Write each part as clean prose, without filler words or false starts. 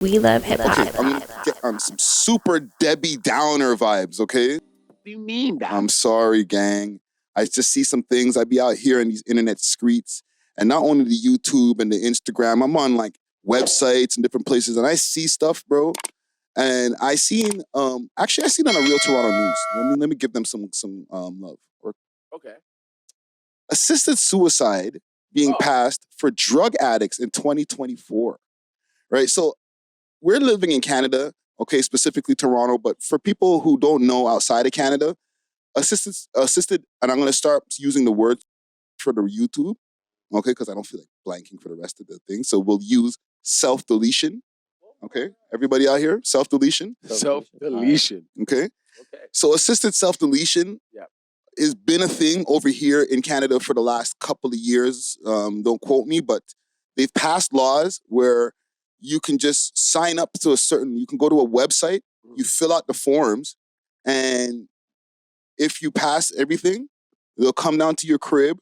We love hip hop. Okay, I'm gonna get on some super Debbie Downer vibes, okay? What do you mean that? I'm sorry, gang. I just see some things. I be out here in these internet streets, and not only the YouTube and the Instagram, I'm on like websites and different places, and I see stuff, bro. And I seen, actually, I seen on a Real Toronto News. Let me give them some love. Okay. Assisted suicide being passed for drug addicts in 2024, right? So we're living in Canada, okay, specifically Toronto, but for people who don't know outside of Canada, assisted, and I'm going to start using the word for the YouTube, okay, because I don't feel like blanking for the rest of the thing. So we'll use self-deletion, okay? Everybody out here, self-deletion? Self-deletion. Okay? Okay. So assisted self-deletion has been a thing over here in Canada for the last couple of years. Don't quote me, but they've passed laws where you can just sign up to you can go to a website, you fill out the forms, and if you pass everything, they'll come down to your crib,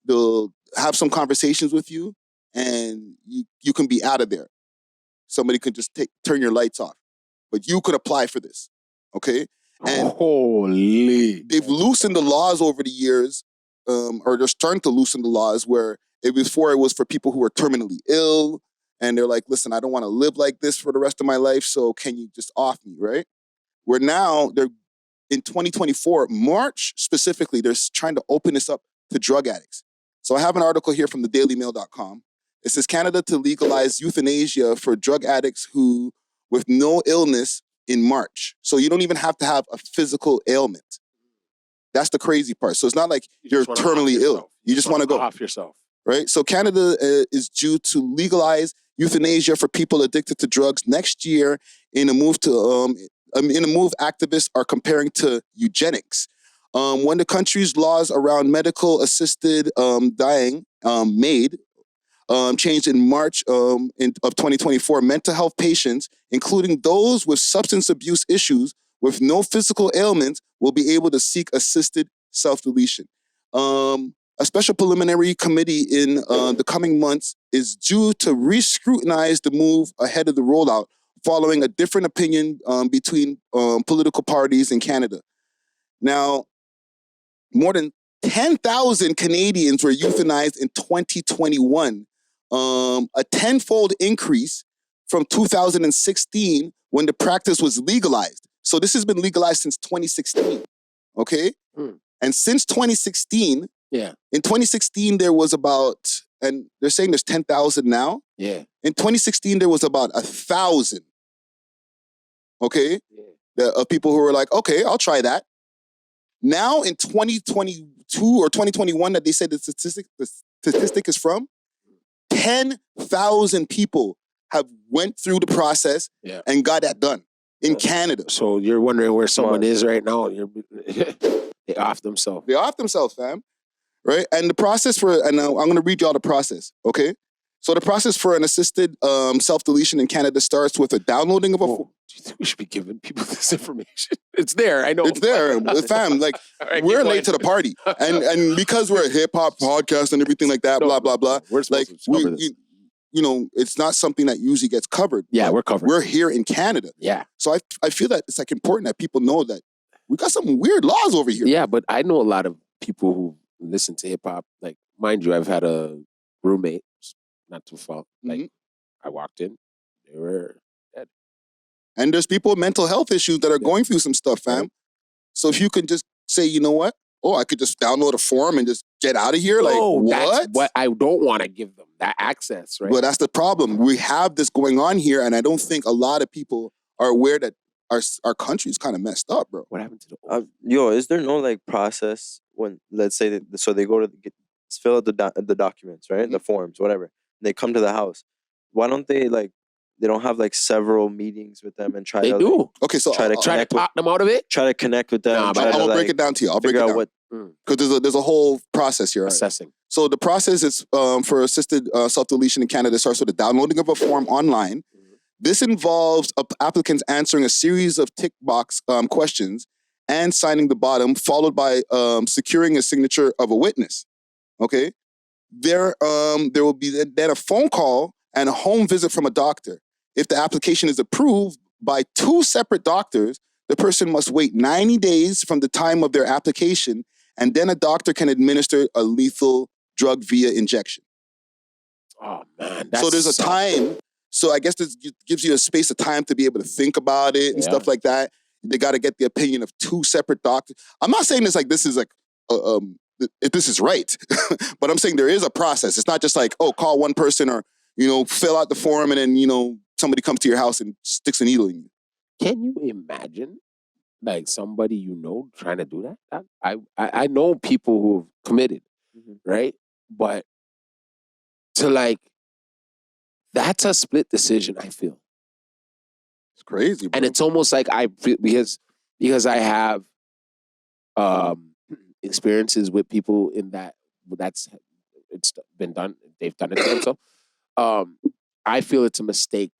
they'll have some conversations with you, and you can be out of there. Somebody could just turn your lights off. But you could apply for this, okay? And holy, they've loosened the laws over the years, or they're starting to loosen the laws where it was for people who were terminally ill, and they're like, listen, I don't want to live like this for the rest of my life, so can you just off me, right? Where now, they're in 2024, March specifically, they're trying to open this up to drug addicts. So I have an article here from the dailymail.com. It says Canada to legalize euthanasia for drug addicts who with no illness in March. So you don't even have to have a physical ailment. That's the crazy part. So it's not like you're terminally ill. You just want to go off yourself. Right? So Canada is due to legalize euthanasia for people addicted to drugs next year in a move activists are comparing to eugenics. When the country's laws around medical assisted dying changed in March of 2024, mental health patients, including those with substance abuse issues with no physical ailments, will be able to seek assisted self-deletion. A special preliminary committee in the coming months is due to re-scrutinize the move ahead of the rollout, following a different opinion between political parties in Canada. Now, more than 10,000 Canadians were euthanized in 2021, a tenfold increase from 2016 when the practice was legalized. So this has been legalized since 2016, okay? And since 2016, in 2016 there was about, and they're saying there's 10,000 now. Yeah. In 2016 there was about 1,000, okay? Of people who were like, okay, I'll try that. Now in 2022 or 2021 that they said the statistic is from, 10,000 people have went through the process and got that done in Canada. So you're wondering where someone is right now. They off themselves. They off themselves, fam. Right? And the process and I'm going to read y'all the process, okay? So the process for an assisted self-deletion in Canada starts with a downloading of a form. Do you think we should be giving people this information? It's there, I know. It's there, fam. Like, right, we're late to the party. And because we're a hip-hop podcast and everything like that, blah, blah, blah. We're supposed to cover this. It's not something that usually gets covered. Yeah, we're covered. We're here in Canada. Yeah. So I feel that it's like important that people know that we got some weird laws over here. Yeah, but I know a lot of people who listen to hip-hop. Like, mind you, I've had a roommate, not too far. Like, I walked in, they were dead. And there's people with mental health issues that are going through some stuff, fam. Right. So if you can just say, you know what? Oh, I could just download a form and just get out of here? No, like, that's what I don't want to give them, that access, right? But that's the problem. We have this going on here, and I don't think a lot of people are aware that our country's kind of messed up, bro. What happened to the is there no like process when, let's say, so they go to fill out the documents, right? The forms, whatever. They come to the house. Why don't they they don't have like several meetings with them and try to do. Like, okay, so try to talk them out of it. Try to connect with them. Nah, try I'm to gonna break it down to you. I'll break it down because there's a whole process here. Right? Assessing. So the process is for assisted self-deletion in Canada starts with the downloading of a form online. This involves applicants answering a series of tick box questions and signing the bottom, followed by securing a signature of a witness. Okay, there will be then a phone call and a home visit from a doctor. if the application is approved by 2 separate doctors, the person must wait 90 days from the time of their application, and then a doctor can administer a lethal drug via injection. Oh man, So there's a time. So I guess this gives you a space of time to be able to think about it and stuff like that. They got to get the opinion of 2 separate doctors. I'm not saying this is like if this is right, but I'm saying there is a process. It's not just like, oh, call one person or, fill out the form and then, somebody comes to your house and sticks a needle in you. Can you imagine like somebody trying to do that? I know people who've committed, right? But to that's a split decision, I feel. It's crazy, bro. And it's almost like because I have experiences with people in it's been done, they've done it to themselves. I feel it's a mistake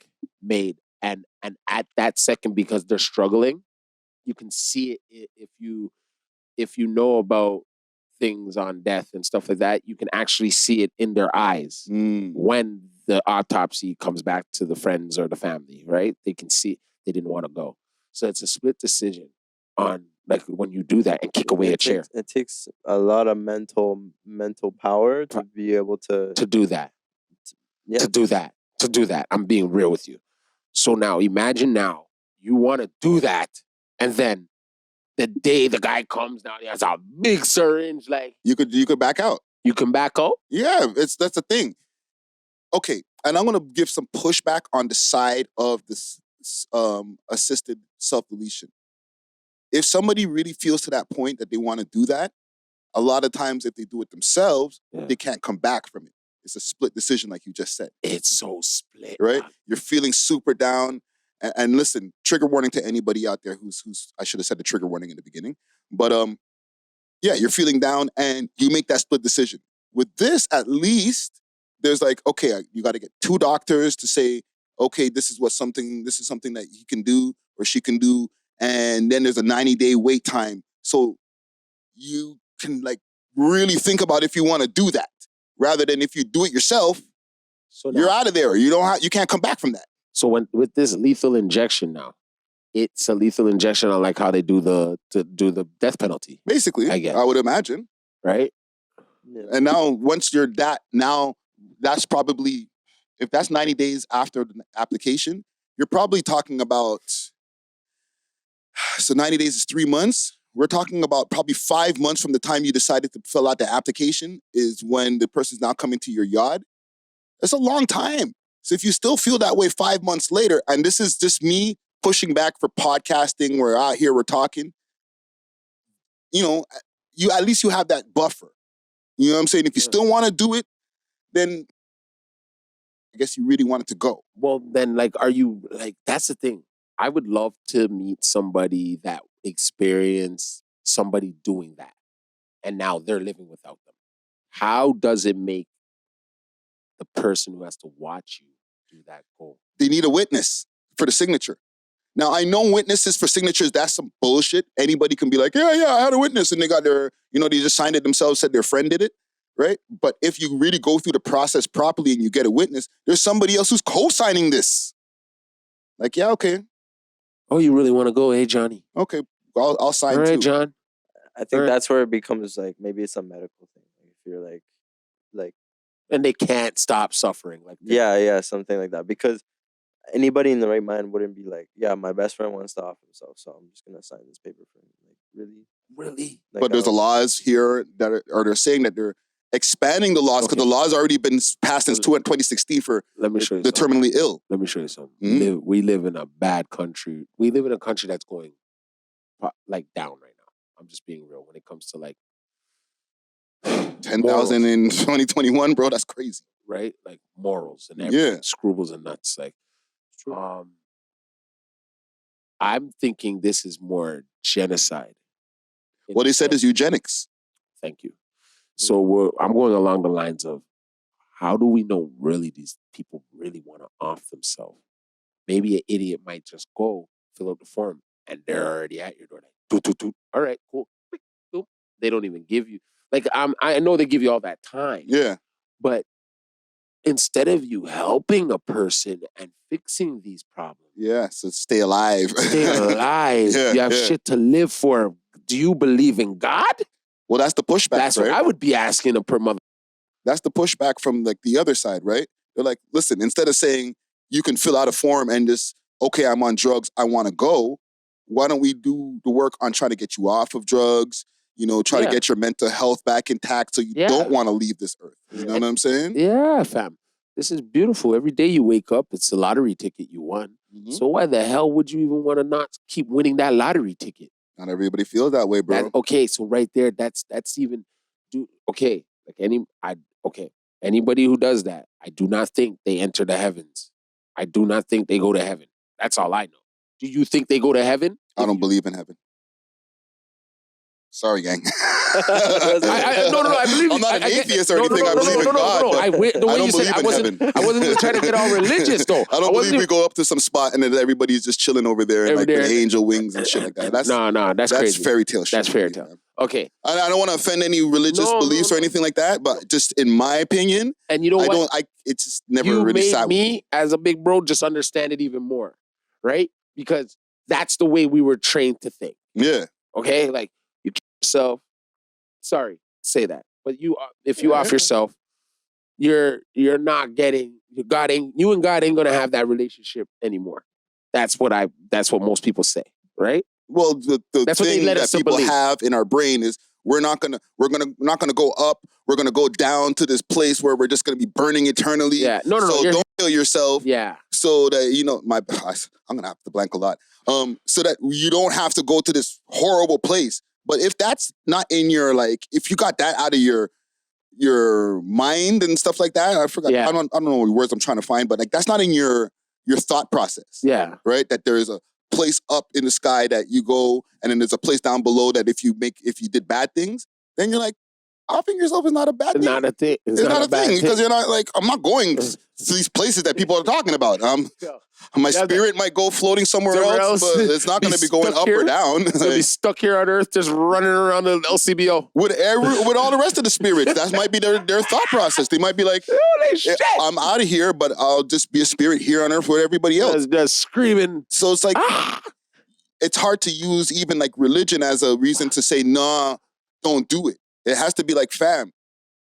made, and at that second, because they're struggling, you can see it if you know about things on death and stuff like that. You can actually see it in their eyes when the autopsy comes back to the friends or the family, right? They can see they didn't want to go. So it's a split decision on when you do that and kick away a chair. It takes a lot of mental power to be able to do that. To do that. I'm being real with you. So now imagine you want to do that, and then the day the guy comes down, he has a big syringe. You could back out. You can back out? Yeah, that's the thing. Okay, and I'm gonna give some pushback on the side of this assisted self-deletion. If somebody really feels to that point that they want to do that, a lot of times if they do it themselves, they can't come back from it. It's a split decision, like you just said. It's so split, right? You're feeling super down. And listen, trigger warning to anybody out there who's I should have said the trigger warning in the beginning. But you're feeling down and you make that split decision. With this, at least, there's okay, you got to get 2 doctors to say, okay, this is something that he can do or she can do. And then there's a 90-day wait time. So you can really think about if you want to do that, rather than if you do it yourself, so you're out of there. You can't come back from that. So with this lethal injection now, it's a lethal injection on how they do the death penalty. Basically, I guess. I would imagine. Right? Yeah. And now once you're that's probably, if that's 90 days after the application, you're probably talking about, so 90 days is 3 months. We're talking about probably 5 months from the time you decided to fill out the application is when the person's now coming to your yard. That's a long time. So if you still feel that way 5 months later, and this is just me pushing back for podcasting, we're out here, we're talking, at least you have that buffer. You know what I'm saying? If you still want to do it, then I guess you really want it to go. Well, then, are you, that's the thing. I would love to meet somebody that experienced somebody doing that, and now they're living without them. How does it make the person who has to watch you do that go? They need a witness for the signature. Now, I know witnesses for signatures, that's some bullshit. Anybody can be like, yeah, I had a witness, and they got their, they just signed it themselves, said their friend did it, right? But if you really go through the process properly and you get a witness, there's somebody else who's co-signing this. Yeah, okay. Oh, you really want to go? Hey, Johnny. Okay, I'll sign too. All right, John. I think that's where it becomes maybe it's a medical thing. If you're and they can't stop suffering. Something like that. Because anybody in the right mind wouldn't be my best friend wants to off himself, so I'm just gonna sign this paper for him. Really? But there's laws here that they're saying that they're expanding the laws because the laws already been passed since 2016 for the terminally ill. Let me show you something. Mm-hmm. We live in a bad country. We live in a country that's going down right now. I'm just being real when it comes to 10,000 in 2021, bro. That's crazy, right? Morals and everything, scruples and nuts. I'm thinking this is more genocide. What they said is eugenics. Thank you. So I'm going along the lines of, how do we know really these people really want to off themselves? Maybe an idiot might just go fill out the form and they're already at your door. All right, cool. They don't even give you I know they give you all that time. Yeah. But instead of you helping a person and fixing these problems, Yeah, so stay alive. stay alive. Yeah, You have yeah. shit to live for. Do you believe in God? Well, that's the pushback, That's right? what I would be asking a per mother. That's the pushback from like the other side, right? They're like, listen, instead of saying you can fill out a form and just, okay, I'm on drugs, I want to go, why don't we do the work on trying to get you off of drugs, try to Yeah. get your mental health back intact so you Yeah. don't want to leave this earth. You know what I'm saying? Yeah, fam. This is beautiful. Every day you wake up, it's a lottery ticket you won. Mhm. So why the hell would you even want to not keep winning that lottery ticket? Not everybody feels that way, bro. Okay, so right there, that's even okay. Anybody who does that, I do not think they enter the heavens. I do not think they go to heaven. That's all I know. Do you think they go to heaven? I don't believe in heaven. Sorry, gang. No, I believe. I'm not an atheist or anything. No, I believe in God. No. but The way I don't you said, believe in heaven. I wasn't even trying to get all religious, though. I don't believe we go up to some spot and then everybody's just chilling over there and like with angel wings and shit like that. That's that's crazy. Fairy tale shit. That's fairy tale. Okay. I don't want to offend any religious beliefs or anything like that, but just in my opinion, and you know what? It's just never you really made sat with me as a big bro just understand it even more, right? Because that's the way we were trained to think. Yeah. Okay, like you kill yourself. Sorry, say that, but if you off yourself, you're not getting God. You and God ain't gonna have that relationship anymore. That's what most people say, right? Well, the That's what they thing let that us to people believe. have in our brain is we're not gonna go up. We're gonna go down to this place where we're just gonna be burning eternally. Yeah, no. So don't kill yourself. Yeah. So that I'm gonna have to blank a lot. So that you don't have to go to this horrible place. But if that's not in your if you got that out of your mind and stuff like that, I forgot. Yeah. I don't know what words I'm trying to find, but that's not in your thought process. Yeah. Right. That there is a place up in the sky that you go, and then there's a place down below that if you did bad things, then you're like, offing yourself is not a bad thing. Not a thing. It's not a thing because you're not I'm not going to these places that people are talking about. My spirit might go floating somewhere else, but it's not going to be going up or down. It's going to be stuck here on Earth, just running around the LCBO with all the rest of the spirits. That might be their thought process. They might be like, holy shit, I'm out of here, but I'll just be a spirit here on Earth with everybody else. Just screaming. So it's like, it's hard to use even religion as a reason to say, nah, don't do it. It has to be like, fam,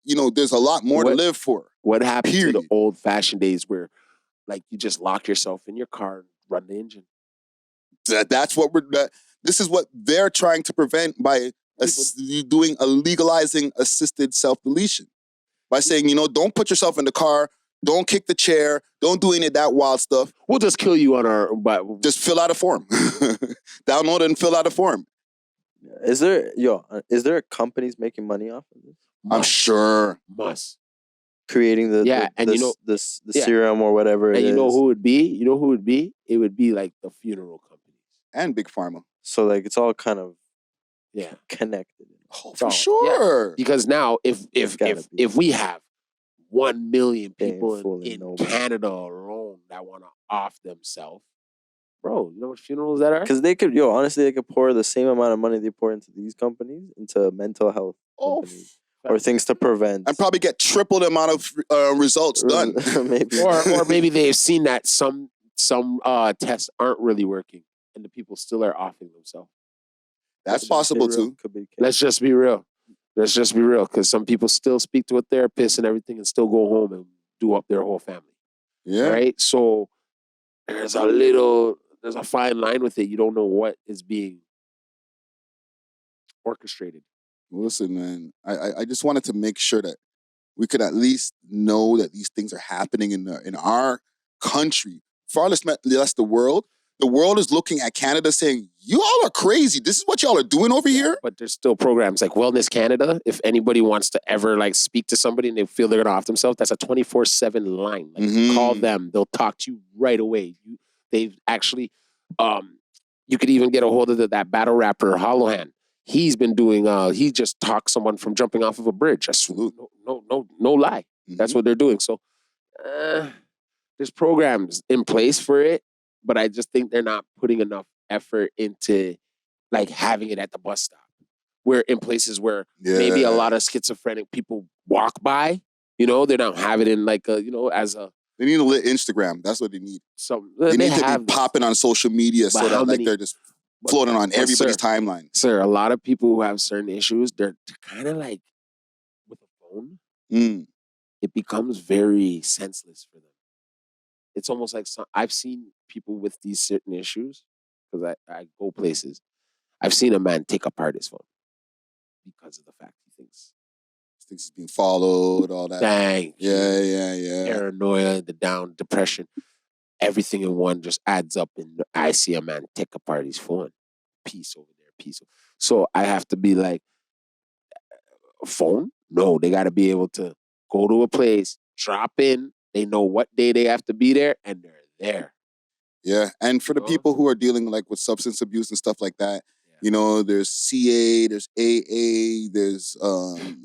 there's a lot more to live for. What happened to the old-fashioned days where, you just lock yourself in your car and run the engine? This is what they're trying to prevent by legalizing assisted self-deletion. By saying, don't put yourself in the car, don't kick the chair, don't do any of that wild stuff. We'll just kill you on our... Just fill out a form. Download it and fill out a form. Is there companies making money off of this? I'm sure. Must. Creating the serum or whatever it is. And you know who it would be? It would be like the funeral companies. And Big Pharma. So it's all kind of connected. Oh, for sure. Yeah. Because now if we have 1 million people in Canada alone that want to off themselves, bro, you know what funerals that are? Because they could, honestly, they could pour the same amount of money they pour into these companies into mental health companies or things to prevent, and probably get triple the amount of results done. Maybe, or maybe they've seen that some tests aren't really working, and the people still are offing themselves. That's possible too. Let's just be real. Because some people still speak to a therapist and everything, and still go home and do up their whole family. Yeah. Right. So there's a fine line with it. You don't know what is being orchestrated. Listen, man, I just wanted to make sure that we could at least know that these things are happening in our country. Far less the world. The world is looking at Canada saying, you all are crazy. This is what y'all are doing over here? But there's still programs like Wellness Canada. If anybody wants to ever speak to somebody and they feel they're going to off themselves, that's a 24/7 line. Call them. They'll talk to you right away. They've actually, you could even get a hold of that battle rapper, Hollowhand. He's been doing, he just talked someone from jumping off of a bridge. No lie. Mm-hmm. That's what they're doing. So there's programs in place for it, but I just think they're not putting enough effort into having it at the bus stop. Where in places where maybe a lot of schizophrenic people walk by, You know, they don't have it in like a, you know, as a They need a lit Instagram. That's what they need. some. They need to have be popping on social media so But how that like many- they're just floating on but everybody's sir, timeline. Sir, a lot of people who have certain issues, they're kind of like with a phone. Mm. It becomes very senseless for them. It's almost like I've seen people with these certain issues because I go places. I've seen a man take apart his phone because of the fact he thinks Thinks he's being followed, all that. Thank Yeah, you. yeah. Paranoia, the down, depression, everything in one just adds up. And I see a man take apart his phone. Piece over there, piece. So I have to be like, phone? No, they got to be able to go to a place, drop in. They know what day they have to be there, and they're there. Yeah, and for the know? people who are dealing like with substance abuse and stuff like that, Yeah. you know, there's CA, there's AA, there's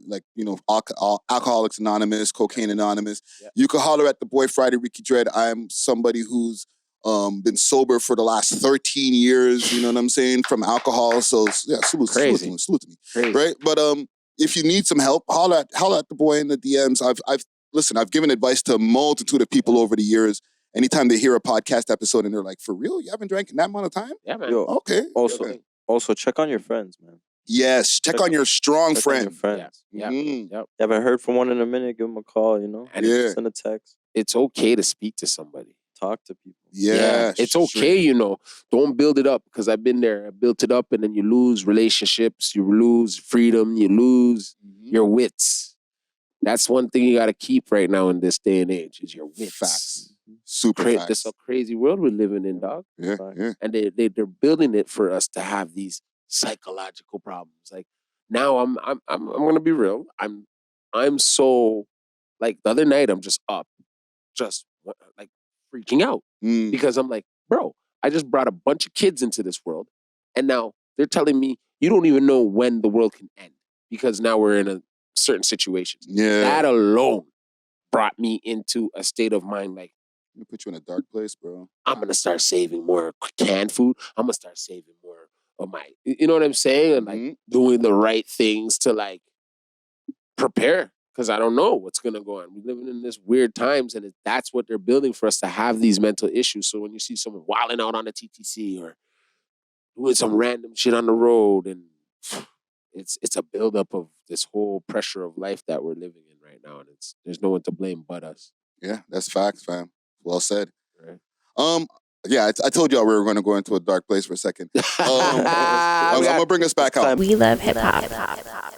like, you know, Alcoholics Anonymous, Cocaine Anonymous. Yeah. You can holler at the boy Friday Ricky Dread. I'm somebody who's been sober for the last 13 years, you know what I'm saying, from alcohol. So yeah, salute to me. Crazy. Right? But if you need some help, holler at the boy in the DMs. I've given advice to a multitude of people over the years. Anytime they hear a podcast episode and they're like, "For real, you haven't drank in that amount of time?" Yeah, man. Yo, Okay. Also check on your friends, man. Yes, check on your strong Check on your friend. friends. Yeah. Mhm. Yep. You haven't heard from one in a minute, give them a call, you know? And Yeah. Send a text. It's okay to speak to somebody. Talk to people. Yeah, It's okay, you know. Don't build it up because I've been there. I built it up and then you lose relationships, you lose freedom, you lose your wits. That's one thing you got to keep right now in this day and age is your wits. Facts. Super facts. This is a crazy world we're living in, dog. Yeah, yeah. And they're building it for us to have these psychological problems. Like now I'm gonna be real. I'm so like the other night I'm just up, just like freaking out Mm. because I'm like, bro, I just brought a bunch of kids into this world, and now they're telling me you don't even know when the world can end because now we're in a certain situation. Yeah. That alone brought me into a state of mind like, It'll put you in a dark place, bro. I'm going to start saving more canned food. I'm going to start saving more of my, you know what I'm saying? And like doing the right things to like prepare because I don't know what's going to go on. We're living in this weird times and that's what they're building for us to have these mental issues. So when you see someone wilding out on the TTC or doing some random shit on the road and it's a buildup of this whole pressure of life that we're living in right now. And there's no one to blame but us. Yeah, that's facts, fam. Well said. Right. Yeah, I told y'all we were going to go into a dark place for a second. I'm going to bring us back out. We love hip hop.